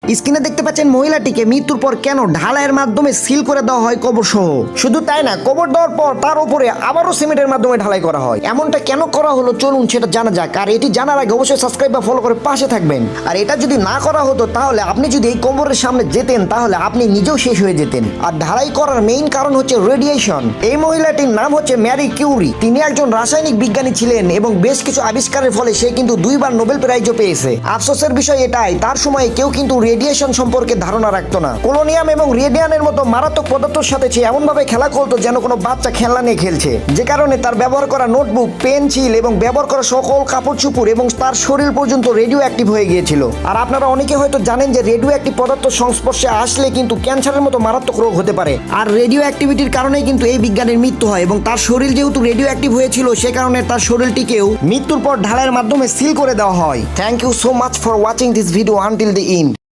স্ক্রিনে দেখতে পাচ্ছেন মহিলাটিকে মৃত্যুর পর কেন ঢালাইয়ের মাধ্যমে সিল করে দেওয়া হয় কবর সহ। শুধু তাই না, কবর দেওয়ার পর তার উপরে আবারও সিমেন্টের মাধ্যমে ঢালাই করা হয়। এমনটা কেন করা হলো চলুন সেটা জানা যাক। আর এটি জানার আগে অবশ্যই সাবস্ক্রাইব বা ফলো করে পাশে থাকবেন। আর এটা যদি না করা হতো তাহলে আপনি যদি এই কবরের সামনে যেতেন তাহলে আপনি নিজেও শেষ হয়ে যেতেন। আর ঢালাই করার মেইন কারণ হচ্ছে রেডিয়েশন। এই মহিলাটির নাম হচ্ছে ম্যারি কিউরি। তিনি একজন রাসায়নিক বিজ্ঞানী ছিলেন এবং বেশ কিছু আবিষ্কারের ফলে সে কিন্তু 2বার নোবেল প্রাইজও পেয়েছে। আফসোসের বিষয় এটাই, তার সময়ে কেউ কিন্তু রেডিয়েশন সম্পর্কে ধারণা রাখতো না। পোলোনিয়াম এবং রেডিয়ানের মতো মারাত্মক পদার্থের সাথে সে এমন ভাবে খেলা করতো যেন কোনো বাচ্চা খেলনা নিয়ে খেলছে, যে কারণে তার ব্যবহার করা নোটবুক, পেন্সিল এবং ব্যবহার করা সকল কাপড় চোপড় এবং তার শরীর পর্যন্ত রেডিও অ্যাক্টিভ হয়ে গিয়েছিল। আর আপনারা অনেকে হয়তো জানেন যে রেডিও অ্যাক্টিভ পদার্থ সংস্পর্শে আসলে কিন্তু ক্যান্সারের মতো মারাত্মক রোগ হতে পারে। আর রেডিও অ্যাক্টিভিটির কারণেই কিন্তু এই বিজ্ঞানীর মৃত্যু হয় এবং তার শরীর যেহেতু রেডিও অ্যাক্টিভ হয়েছিল সে কারণে তার শরীরটিকেও মৃত্যুর পর ঢালাইয়ের মাধ্যমে সিল করে দেওয়া হয়। Thank you so much for watching this video until the and.